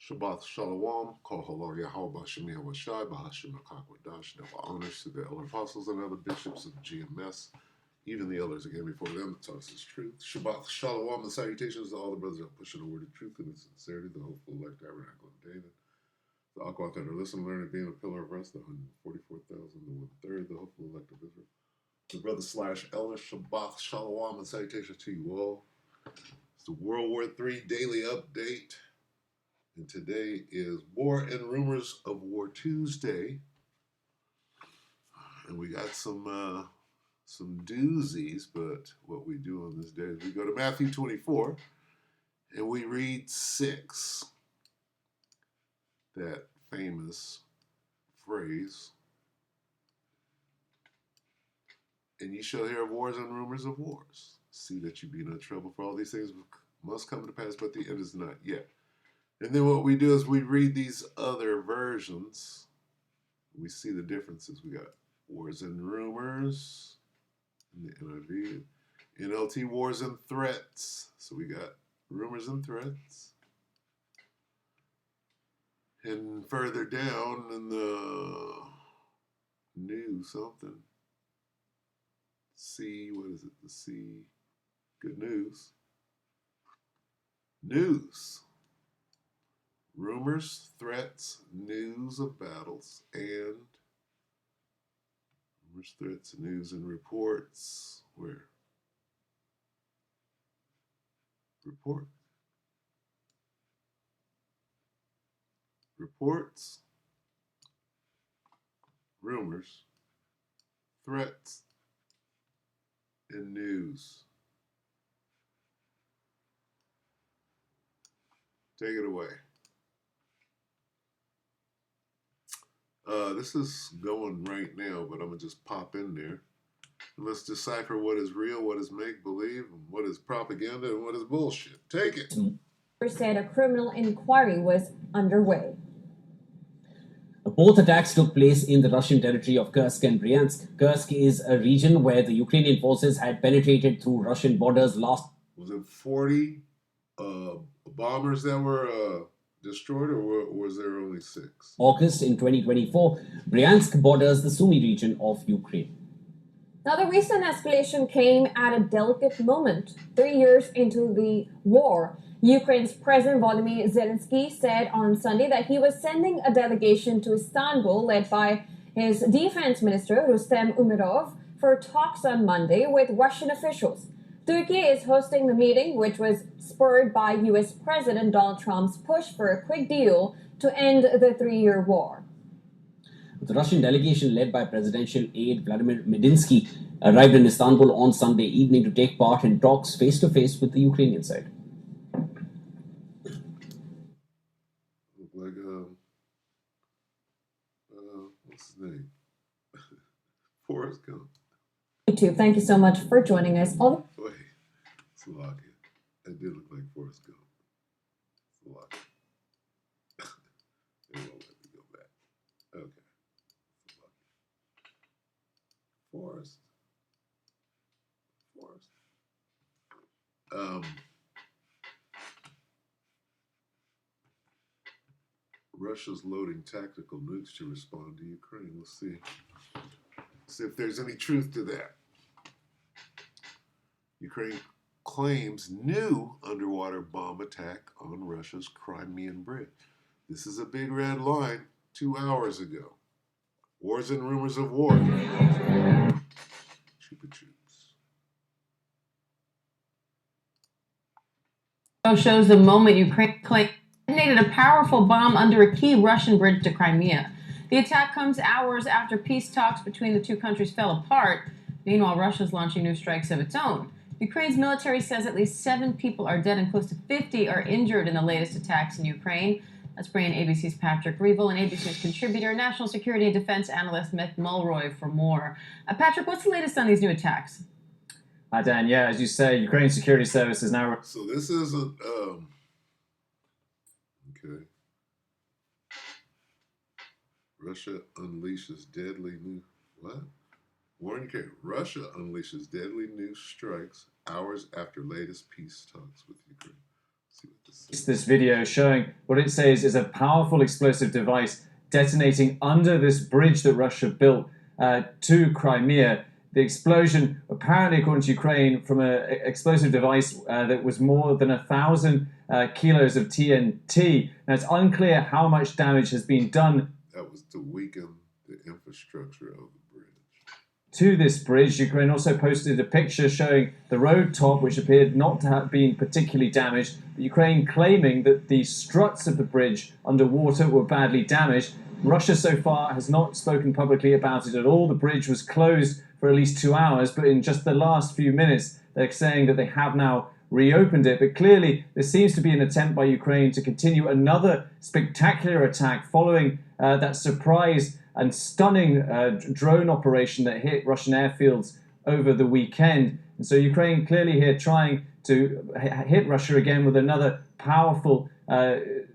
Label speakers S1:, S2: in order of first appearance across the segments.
S1: Shabbat Shalom, Kol Halal Yahweh Shem Yahweh Shai, Bahashim Akakwadash, double honors to the elder apostles and other bishops of GMS, even the elders again before them, that taught us his truth. Shabbat Shalom and salutations to all the brothers that pushing the word of truth and in sincerity, the hopeful elect tabernacle of David, the Aquat that are listening, learning, being a pillar of rest, the 144,000, the one-third, the hopeful elect of Israel. The brother slash elder, Shabbat Shalom and salutations to you all. It's the World War III daily update. And today is War and Rumors of War Tuesday. And we got some doozies, but what we do on this day is we go to Matthew 24 and we read 6. That famous phrase. And ye shall hear of wars and rumors of wars. See that you be no trouble, for all these things must come to pass, but the end is not yet. And then what we do is we read these other versions. We see the differences. We got wars and rumors in the NIV. NLT, wars and threats. So we got rumors and threats. And further down in the new something. C, what is it? The C, good news. News. Rumors, threats, news of battles, and rumors, threats, news, and reports. Where? Report. Reports, rumors, threats, and news. Take it away. This is going right now, but I'm going to just pop in there. And let's decipher what is real, what is make-believe, and what is propaganda, and what is bullshit. Take it.
S2: Said a criminal inquiry was underway.
S3: Both attacks took place in the Russian territory of Kursk and Bryansk. Kursk is a region where the Ukrainian forces had penetrated through Russian borders last.
S1: Was it 40 bombers that were destroyed, or was there only 6?
S3: August in 2024, Bryansk borders the Sumy region of Ukraine.
S2: Now, the recent escalation came at a delicate moment. 3 years into the war, Ukraine's President Volodymyr Zelensky said on Sunday that he was sending a delegation to Istanbul led by his defense minister, Rustem Umerov, for talks on Monday with Russian officials. Turkey is hosting the meeting, which was spurred by U.S. President Donald Trump's push for a quick deal to end the 3-year war.
S3: The Russian delegation led by presidential aide Vladimir Medinsky arrived in Istanbul on Sunday evening to take part in talks face-to-face with the Ukrainian side.
S1: Look like, what's his name? Forrest Gump.
S2: YouTube, thank you so much for joining us.
S1: Wait, Slovakia. That did look like Forrest Gump. Slovakia. They won't let me go back. Okay. Forrest. Russia's loading tactical nukes to respond to Ukraine. We'll see. See if there's any truth to that. Ukraine claims new underwater bomb attack on Russia's Crimean bridge. This is a big red line 2 hours ago. Wars and rumors of war. Chupa chups.
S4: Shows the moment Ukraine claimed detonated a powerful bomb under a key Russian bridge to Crimea. The attack comes hours after peace talks between the two countries fell apart. Meanwhile, Russia's launching new strikes of its own. Ukraine's military says at least 7 people are dead and close to 50 are injured in the latest attacks in Ukraine. Let's bring in ABC's Patrick Reevell and ABC News contributor, national security and defense analyst Mick Mulroy for more. Patrick, what's the latest on these new attacks?
S5: Hi, Dan. Yeah, as you say, Ukraine Security Service is now...
S1: So this isn't... Okay. Russia unleashes deadly new... What? Warren K. Russia unleashes deadly new strikes hours after latest peace talks with Ukraine. See what this
S5: It's
S1: is.
S5: this video showing what it says is a powerful explosive device detonating under this bridge that Russia built to Crimea. The explosion, apparently according to Ukraine, from an explosive device that was more than 1,000 kilos of TNT. Now it's unclear how much damage has been done
S1: That was to weaken the infrastructure of the bridge.
S5: to this bridge. Ukraine also posted a picture showing the road top, which appeared not to have been particularly damaged. Ukraine claiming that the struts of the bridge underwater were badly damaged. Russia so far has not spoken publicly about it at all. The bridge was closed for at least 2 hours, but in just the last few minutes, they're saying that they have now reopened it. But clearly, there seems to be an attempt by Ukraine to continue another spectacular attack following that surprise and stunning drone operation that hit Russian airfields over the weekend. And so Ukraine clearly here trying to hit Russia again with another powerful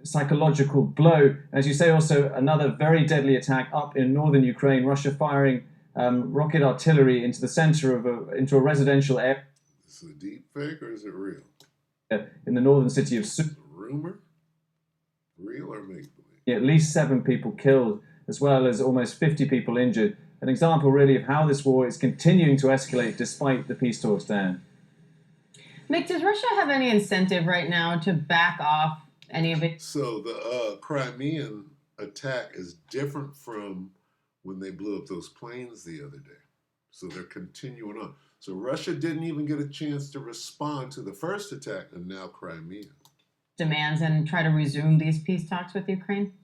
S5: psychological blow. As you say, also another very deadly attack up in northern Ukraine, Russia firing rocket artillery into the center of into a residential area.
S1: Is it a deep fake or is it real?
S5: In the northern city of Sumy.
S1: Is it a rumor? Real or make believe?
S5: At least 7 people killed, as well as almost 50 people injured. An example, really, of how this war is continuing to escalate despite the peace talks, Dan.
S4: Mick, does Russia have any incentive right now to back off any of it?
S1: So the Crimean attack is different from when they blew up those planes the other day. So they're continuing on. So Russia didn't even get a chance to respond to the first attack, and now Crimea.
S4: Demands and try to resume these peace talks with Ukraine?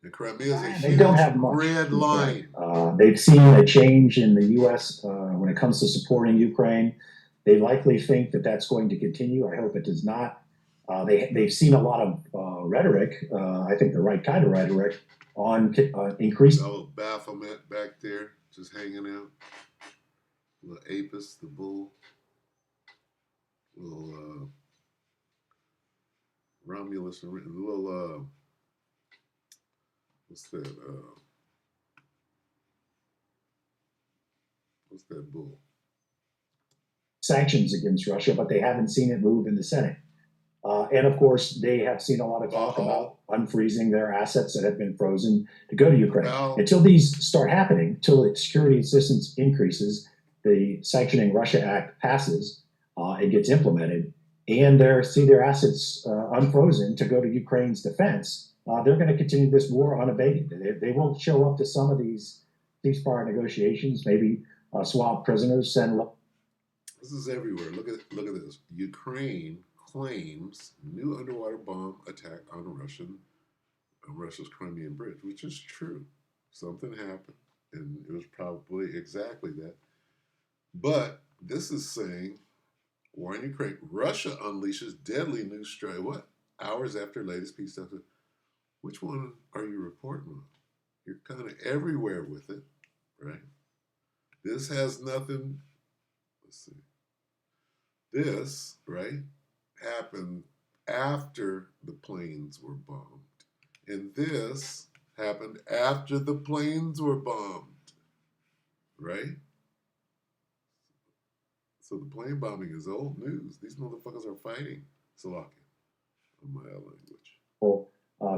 S1: And Crimea is a
S6: They
S1: huge
S6: don't have much.
S1: red line.
S6: They've seen a change in the U.S. When it comes to supporting Ukraine. They likely think that that's going to continue. I hope it does not. They've seen a lot of rhetoric, I think the right kind of rhetoric, on increased.
S1: Oh, Baphomet back there, just hanging out. Little Apis, the bull. Little Romulus and little what's that? What's that bull?
S6: Sanctions against Russia, but they haven't seen it move in the Senate. And of course, they have seen a lot of talk about unfreezing their assets that have been frozen to go to Ukraine. Until these start happening, until the security assistance increases, the Sanctioning Russia Act passes, it gets implemented, and they see their assets unfrozen to go to Ukraine's defense, they're going to continue this war unabated. They will show up to some of these ceasefire negotiations, maybe swap prisoners, send.
S1: This is everywhere. Look at this. Ukraine claims new underwater bomb attack on Russia's Crimean bridge, which is true. Something happened, and it was probably exactly that. But this is saying, war in Ukraine. Russia unleashes deadly new strike. What? Hours after latest peace talks. Which one are you reporting on? You're kind of everywhere with it, right? This has nothing. Let's see. This, right, happened after the planes were bombed. And this happened after the planes were bombed, right? So the plane bombing is old news. These motherfuckers are fighting. Slovakia, on my language.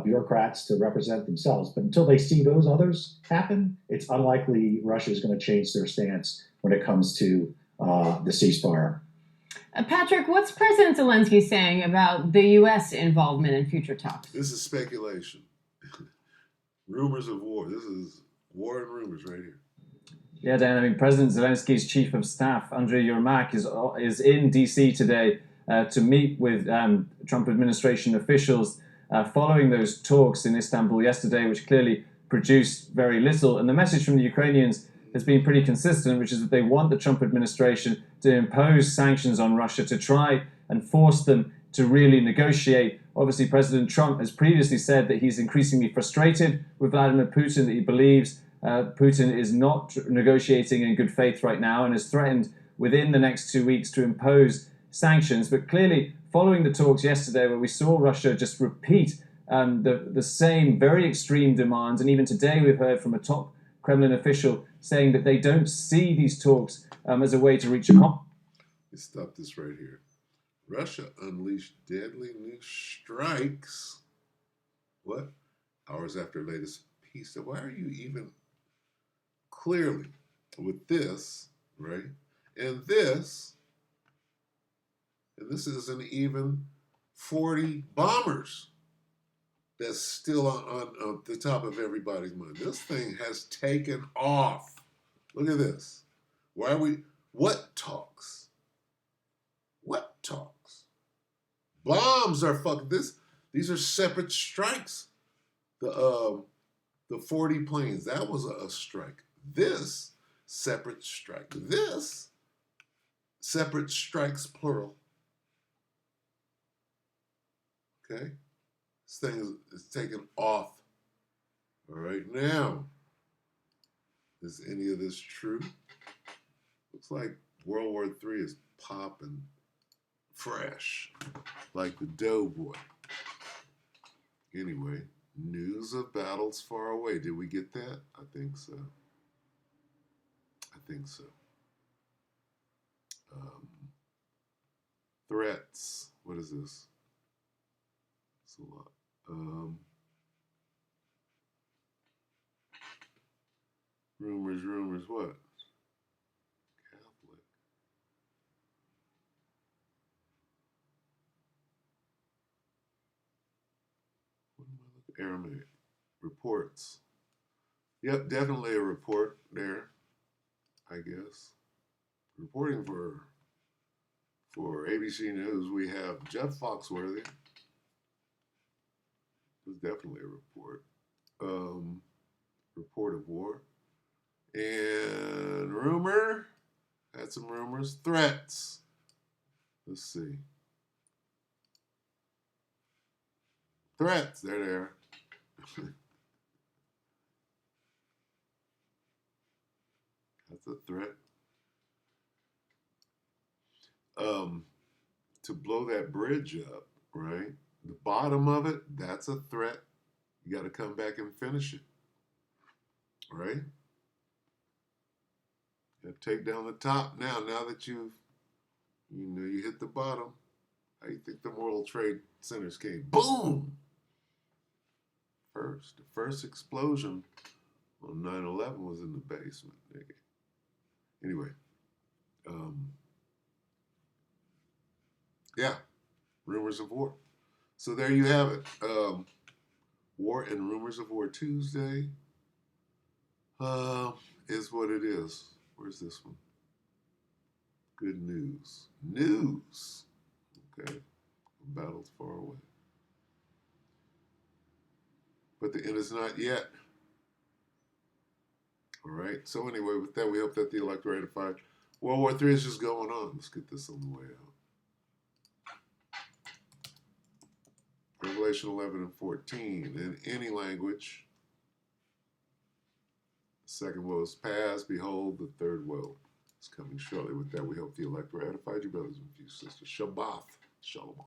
S6: Bureaucrats to represent themselves. But until they see those others happen, it's unlikely Russia is going to change their stance when it comes to the ceasefire.
S4: Patrick, what's President Zelensky saying about the U.S. involvement in future talks?
S1: This is speculation. Rumors of war. This is war and rumors right here.
S5: Yeah, Dan, I mean, President Zelensky's chief of staff, Andriy Yermak, is in D.C. today to meet with Trump administration officials following those talks in Istanbul yesterday, which clearly produced very little. And the message from the Ukrainians has been pretty consistent, which is that they want the Trump administration to impose sanctions on Russia, to try and force them to really negotiate. Obviously, President Trump has previously said that he's increasingly frustrated with Vladimir Putin, that he believes Putin is not negotiating in good faith right now, and has threatened within the next 2 weeks to impose sanctions. But clearly, following the talks yesterday, where we saw Russia just repeat the same very extreme demands, and even today we've heard from a top Kremlin official saying that they don't see these talks as a way to reach a compromise.
S1: Let's stop this right here. Russia unleashed deadly new strikes. What? Hours after latest peace. So why are you even clearly with this, right? And this isn't even 40 bombers that's still on the top of everybody's mind. This thing has taken off. Look at this. Why are we, what talks? What talks? Bombs are fucking this. These are separate strikes. The 40 planes, that was a strike. This separate strike. This separate strikes plural. Okay? This thing is taken off. All right, now, is any of this true? Looks like World War III is popping fresh, like the Doughboy. Anyway, news of battles far away. Did we get that? I think so. I think so. Threats. What is this? It's a lot. Rumors, what? Catholic. What am I looking? Aramaic. Reports. Yep, definitely a report there, I guess. Reporting for ABC News, we have Jeff Foxworthy. There's definitely a report. Report of war. And rumor. Had some rumors. Threats. Let's see. Threats. There they are. That's a threat. To blow that bridge up, right? The bottom of it, that's a threat. You got to come back and finish it, right? You got to take down the top now. Now that you hit the bottom. How do you think the World Trade Centers came? Boom! The first explosion on 9/11 was in the basement. Anyway, yeah, rumors of war. So there you have it. War and Rumors of War Tuesday is what it is. Where's this one? Good news. News. Okay. Battles far away. But the end is not yet. All right. So anyway, with that, we hope that the elect ratified. World War III is just going on. Let's get this on the way out. Revelation 11 and 14. In any language, the second woe is past. Behold, the third woe is coming shortly. With that, we hope the elect ratified. Your brothers and sisters. Shabbat Shalom.